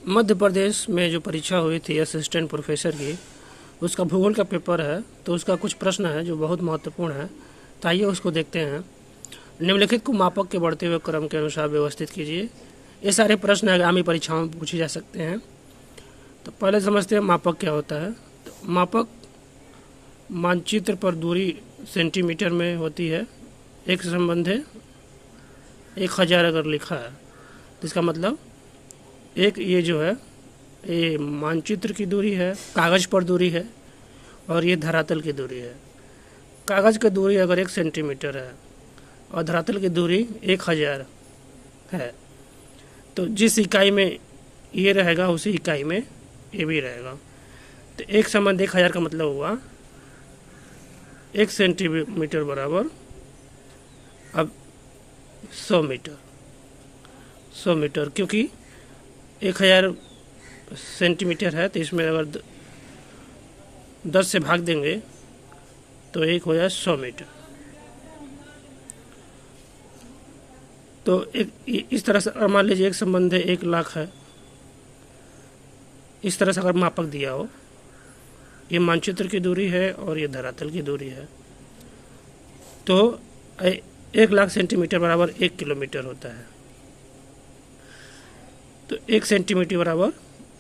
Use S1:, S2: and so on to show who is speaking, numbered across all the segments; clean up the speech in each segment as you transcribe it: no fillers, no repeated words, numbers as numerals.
S1: मध्य प्रदेश में जो परीक्षा हुई थी असिस्टेंट प्रोफेसर की, उसका भूगोल का पेपर है। तो उसका कुछ प्रश्न है जो बहुत महत्वपूर्ण है, तो आइए उसको देखते हैं। निम्नलिखित को मापक के बढ़ते हुए क्रम के अनुसार व्यवस्थित कीजिए। ये सारे प्रश्न आगामी परीक्षाओं में पूछे जा सकते हैं। तो पहले समझते हैं मापक क्या होता है। तो मापक मानचित्र पर दूरी सेंटीमीटर में होती है। एक संबंध है 1000 अगर लिखा है तो इसका मतलब एक ये जो है ये मानचित्र की दूरी है, कागज़ पर दूरी है, और ये धरातल की दूरी है। कागज़ की दूरी अगर 1 सेंटीमीटर है और धरातल की दूरी 1000 है, तो जिस इकाई में ये रहेगा उसी इकाई में ये भी रहेगा। तो एक संबंध 1000 का मतलब हुआ 1 सेंटीमीटर बराबर अब 100 मीटर। 100 मीटर क्योंकि 1000 सेंटीमीटर है, तो इसमें अगर 10 से भाग देंगे तो एक हो जाए 100 मीटर। तो एक इस तरह से मान लीजिए एक संबंध है 1,00,000 है। इस तरह से अगर मापक दिया हो, ये मानचित्र की दूरी है और ये धरातल की दूरी है, तो 1,00,000 सेंटीमीटर बराबर 1 किलोमीटर होता है। तो 1 सेंटीमीटर बराबर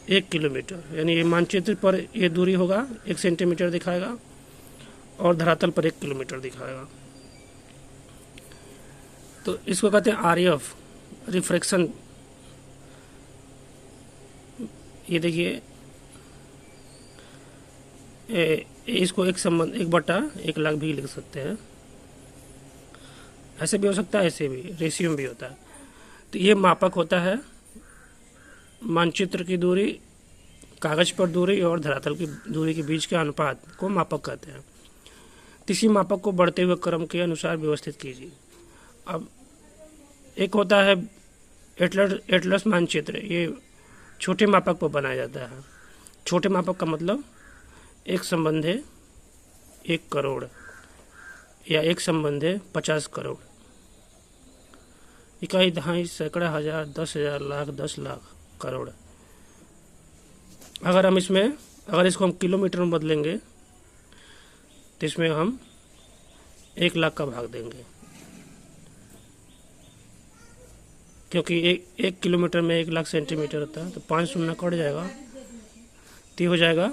S1: 1 किलोमीटर, यानी ये मानचित्र पर ये दूरी होगा 1 सेंटीमीटर दिखाएगा और धरातल पर 1 किलोमीटर दिखाएगा। तो इसको कहते हैं आरएफ, रिफ्रैक्शन। ये देखिए इसको एक संबंध 1/1,00,000 भी लिख सकते हैं। ऐसे भी हो सकता है, ऐसे भी रेशियो भी होता है। तो ये मापक होता है मानचित्र की दूरी, कागज़ पर दूरी और धरातल की दूरी के बीच के अनुपात को मापक कहते हैं। इसी मापक को बढ़ते हुए क्रम के अनुसार व्यवस्थित कीजिए। अब एक होता है एटलस मानचित्र, ये छोटे मापक पर बनाया जाता है। छोटे मापक का मतलब एक संबंध है 1 करोड़ या एक संबंध है 50 करोड़। इकाई, दहाई, सैकड़ा, हजार, 10,000, लाख, 10 लाख, करोड़। अगर इसको हम किलोमीटर में बदलेंगे तो इसमें हम 1,00,000 का भाग देंगे, क्योंकि एक किलोमीटर में 1,00,000 सेंटीमीटर होता है। तो 5 शून्य कट जाएगा, तो हो जाएगा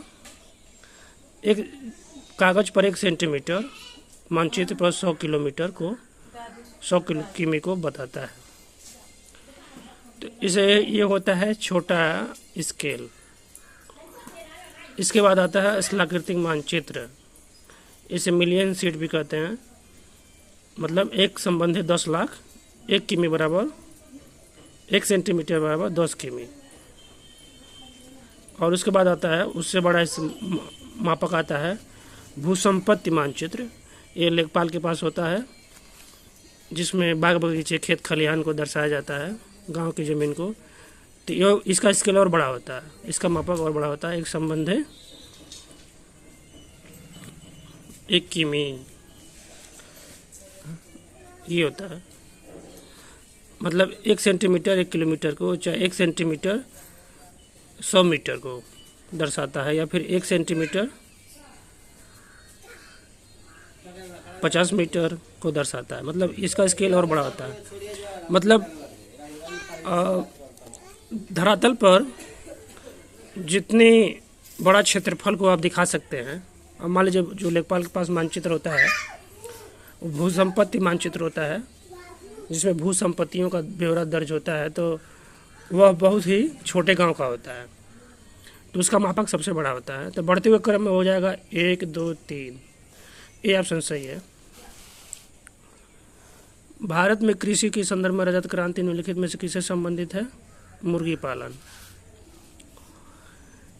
S1: एक कागज़ पर 1 सेंटीमीटर, मानचित्र पर 100 किलोमीटर को 100 किमी को बताता है। तो इसे ये होता है छोटा स्केल। इसके बाद आता है स्थलाकृतिक मानचित्र, इसे मिलियन सीट भी कहते हैं। मतलब एक संबंध है 10 लाख, 1 किमी बराबर 1 सेंटीमीटर बराबर 10 किमी। और उसके बाद आता है उससे बड़ा मापक आता है भूसंपत्ति मानचित्र। ये लेखपाल के पास होता है, जिसमें बाग बगीचे, खेत खलिहान को दर्शाया जाता है, गांव की ज़मीन को। तो ये इसका स्केल और बड़ा होता है, इसका मापक और बड़ा होता है। एक संबंध है 1 किमी, ये होता है। मतलब 1 सेंटीमीटर 1 किलोमीटर को, चाहे 1 सेंटीमीटर 100 मीटर को दर्शाता है, या फिर 1 सेंटीमीटर 50 मीटर को दर्शाता है। मतलब इसका स्केल और बड़ा होता है। मतलब धरातल पर जितनी बड़ा क्षेत्रफल को आप दिखा सकते हैं। अब मान लीजिए जो लेखपाल के पास मानचित्र होता है वो भूसंपत्ति मानचित्र होता है, जिसमें भू संपत्तियों का ब्यौरा दर्ज होता है। तो वह बहुत ही छोटे गांव का होता है, तो उसका मापक सबसे बड़ा होता है। तो बढ़ते हुए क्रम में हो जाएगा 1, 2, 3। ये ऑप्शन सही है। भारत में कृषि के संदर्भ में रजत क्रांति निम्नलिखित में से किससे संबंधित है? मुर्गी पालन।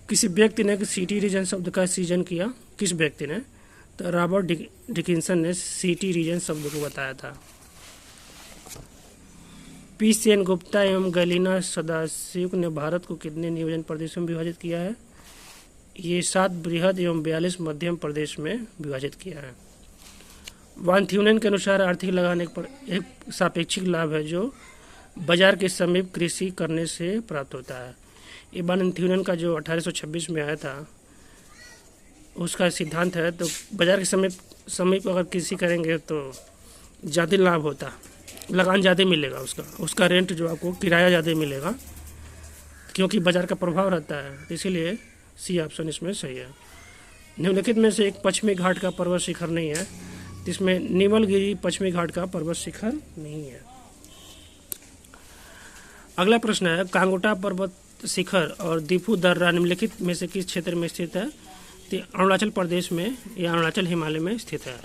S1: किसी व्यक्ति ने सिटी रीजन शब्द का सृजन किया। किस व्यक्ति ने? तो रॉबर्ट डिकिंसन ने सिटी रीजन शब्द को बताया था। पी सेन गुप्ता एवं गैलिना सदाशिव ने भारत को कितने नियोजन प्रदेशों में विभाजित किया है? ये 7 बृहद एवं 42 मध्यम प्रदेश में विभाजित किया है। वान थ्यूनेन के अनुसार आर्थिक लगाने पर एक सापेक्षिक लाभ है जो बाजार के समीप कृषि करने से प्राप्त होता है। ये वान थ्यूरन का जो 1826 में आया था उसका सिद्धांत है। तो बाजार के समीप अगर कृषि करेंगे तो ज़्यादा लाभ होता, लगान ज़्यादा मिलेगा, उसका रेंट जो आपको किराया ज़्यादा मिलेगा, क्योंकि बाजार का प्रभाव रहता है। इसीलिए सी ऑप्शन इसमें सही है। निम्नलिखित में से एक पश्चिमी घाट का पर्वत शिखर नहीं है, जिसमें नीमलगिरी पश्चिमी घाट का पर्वत शिखर नहीं है। अगला प्रश्न है, कांगोटा पर्वत शिखर और दीफू दर्रा निम्नलिखित में से किस क्षेत्र में स्थित है? तो अरुणाचल प्रदेश में या अरुणाचल हिमालय में स्थित है।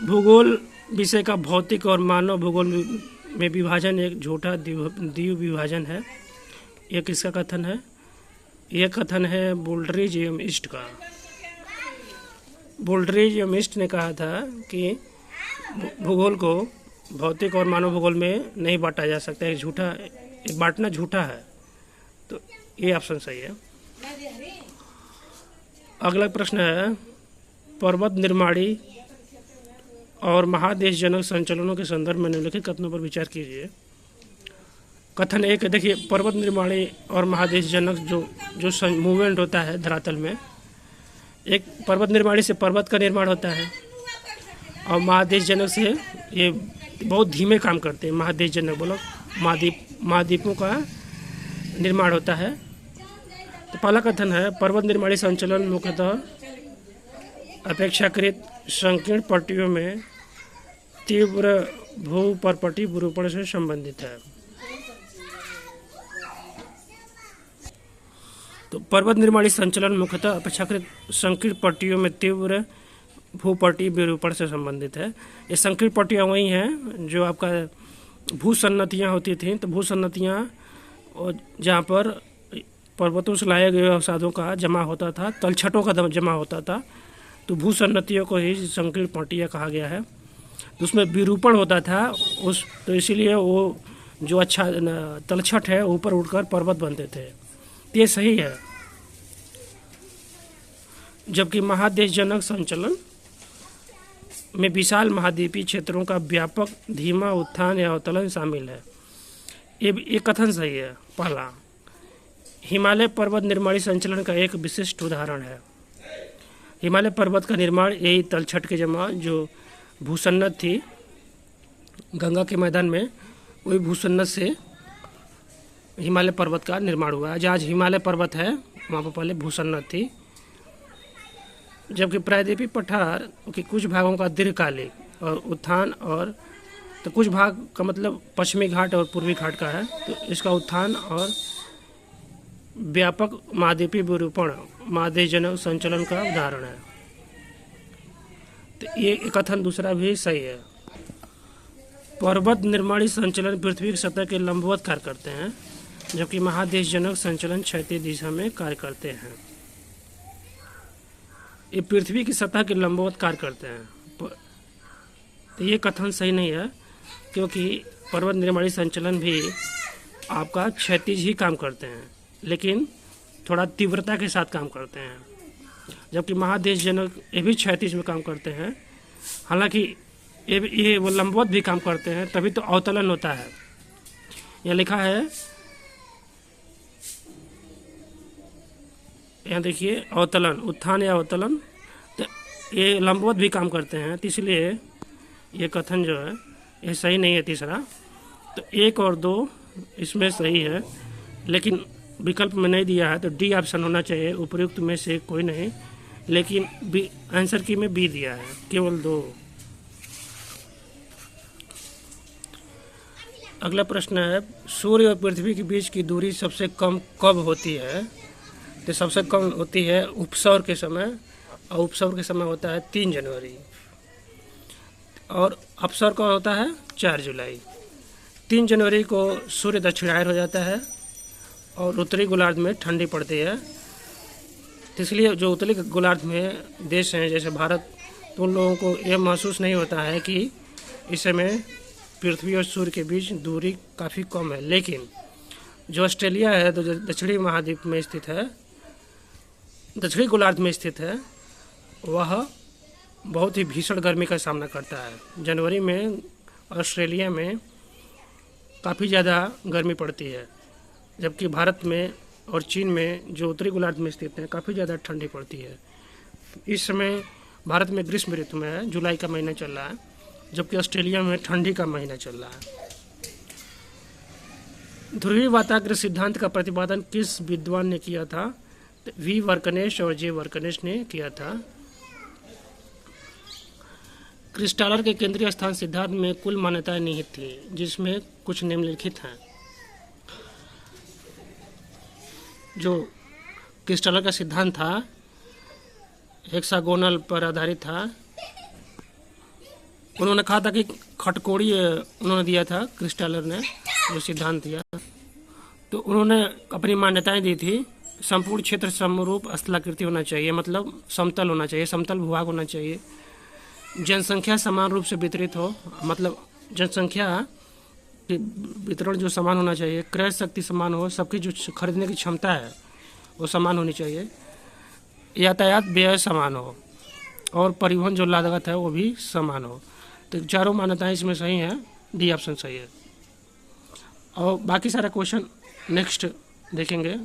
S1: भूगोल विषय का भौतिक और मानव भूगोल में विभाजन एक झूठा द्वीप विभाजन है। यह किसका कथन है? यह कथन है बोल्डरिज एवं ईस्ट का। बोल्डरिज एवं ईस्ट ने कहा था कि भूगोल को भौतिक और मानव भूगोल में नहीं बांटा जा सकता, एक बांटना झूठा है। तो ये ऑप्शन सही है। अगला प्रश्न है, पर्वत निर्माणी और महादेशजनक संचलनों के संदर्भ में निम्नलिखित कथनों पर विचार कीजिए। कथन एक, देखिए पर्वत निर्माणी और महादेशजनक जो मूवमेंट होता है धरातल में, एक पर्वत निर्माणी से पर्वत का निर्माण होता है और महादेशजनक से ये बहुत धीमे काम करते हैं। महादेशजनक बोलो महाद्वीपों का निर्माण होता है। तो पहला कथन है, पर्वत निर्माणी संचलन मुख्यतः अपेक्षाकृत संकीर्ण पट्टियों में तीव्र भूपर्पटी विरूपण से संबंधित है। तो पर्वत निर्माणी संचलन मुख्यतः अपेक्षाकृत संकीर्ण पट्टियों में तीव्र भूपर्टी विरूपण से संबंधित है। ये संकीर्ण पट्टियाँ वही हैं जो आपका भूसन्नतियाँ होती थीं। तो भूसन्नतियाँ जहाँ पर पर्वतों से लाए गए अवसादों का जमा होता था, तलछटों का जमा होता था, तो भूसन्नतियों को ही संकीर्ण पट्टियाँ कहा गया है। तो उसमें विरूपण होता था तो इसीलिए वो जो अच्छा तलछट है ऊपर उठकर पर्वत बनते थे। ये सही है। जबकि महादेशजनक संचलन में विशाल महाद्वीपीय क्षेत्रों का व्यापक धीमा उत्थान या अवतरण शामिल है। ये कथन सही है। पहला, हिमालय पर्वत निर्माणी संचलन का एक विशिष्ट उदाहरण है। हिमालय पर्वत का निर्माण यही तलछट के जमा जो भूसन्नत थी गंगा के मैदान में, वही भूसन्नत से हिमालय पर्वत का निर्माण हुआ है। जहाँ हिमालय पर्वत है वहाँ पर पहले भूसन्नत थी। जबकि प्रायद्वीपीय पठार के कुछ भागों का दीर्घकालिक और उत्थान और तो कुछ भाग का मतलब पश्चिमी घाट और पूर्वी घाट का है, तो इसका उत्थान और व्यापक महाद्वीपीय विरूपण महादेशजनक संचलन का उदाहरण है। तो ये कथन दूसरा भी सही है। पर्वत निर्माणी संचलन पृथ्वी की सतह के लंबवत कार्य करते हैं, जबकि महादेशजनक संचलन क्षैतिज दिशा में कार्य करते हैं। ये पृथ्वी की सतह के लंबवत कार्य करते हैं। तो ये कथन सही नहीं है, क्योंकि पर्वत निर्माणी संचलन भी आपका क्षैतिज ही काम करते हैं, लेकिन थोड़ा तीव्रता के साथ काम करते हैं। जबकि महादेशजनक ये भी क्षैतिज में काम करते हैं, हालांकि ये वो लंबवत भी काम करते हैं, तभी तो अवतलन होता है। यहाँ लिखा है, यहाँ देखिए अवतलन, उत्थान या अवतलन, तो ये लंबवत भी काम करते हैं। तो इसलिए ये कथन जो है ये सही नहीं है। तीसरा, तो 1 और 2 इसमें सही है, लेकिन विकल्प में नहीं दिया है, तो डी ऑप्शन होना चाहिए। उपयुक्त में से कोई नहीं, लेकिन आंसर की में बी दिया है, केवल 2। अगला प्रश्न है, सूर्य और पृथ्वी के बीच की दूरी सबसे कम कब होती है? तो सबसे कम होती है उपसौर के समय, और उपसौर के समय होता है 3 जनवरी, और अपसौर का होता है 4 जुलाई। 3 जनवरी को सूर्य दक्षिणायन हो जाता है और उत्तरी गोलार्ध में ठंडी पड़ती है। तो इसलिए जो उत्तरी गोलार्ध में देश हैं जैसे भारत, तो उन लोगों को यह महसूस नहीं होता है कि इस समय पृथ्वी और सूर्य के बीच दूरी काफ़ी कम है। लेकिन जो ऑस्ट्रेलिया है, तो दक्षिणी महाद्वीप में स्थित है, दक्षिणी गोलार्ध में स्थित है, वह बहुत ही भीषण गर्मी का सामना करता है। जनवरी में ऑस्ट्रेलिया में काफ़ी ज़्यादा गर्मी पड़ती है, जबकि भारत में और चीन में जो उत्तरी गोलार्ध में स्थित है काफ़ी ज़्यादा ठंडी पड़ती है। इस समय भारत में ग्रीष्म ऋतु में है, जुलाई का महीना चल रहा है, जबकि ऑस्ट्रेलिया में ठंडी का महीना चल रहा है। ध्रुवीय वाताग्र सिद्धांत का प्रतिपादन किस विद्वान ने किया था? वी वर्कनेश और जे वर्कनेश ने किया था। क्रिस्टालर के केंद्रीय स्थान सिद्धांत में कुल मान्यताएं निहित थी, जिसमें कुछ निम्नलिखित हैं। जो क्रिस्टालर का सिद्धांत था हेक्सागोनल पर आधारित था। उन्होंने कहा था कि खटकोड़ी उन्होंने दिया था, क्रिस्टालर ने जो सिद्धांत दिया, तो उन्होंने अपनी मान्यताएं दी थी। संपूर्ण क्षेत्र समरूप स्थलाकृति होना चाहिए, मतलब समतल होना चाहिए, समतल भूभाग होना चाहिए। जनसंख्या समान रूप से वितरित हो, मतलब जनसंख्या के वितरण जो समान होना चाहिए। क्रय शक्ति समान हो, सबकी जो खरीदने की क्षमता है वो समान होनी चाहिए। यातायात व्यय समान हो और परिवहन जो लागत है वो भी समान हो। तो चारों मान्यताएं इसमें सही हैं, डी ऑप्शन सही है। और बाकी सारा क्वेश्चन नेक्स्ट देखेंगे।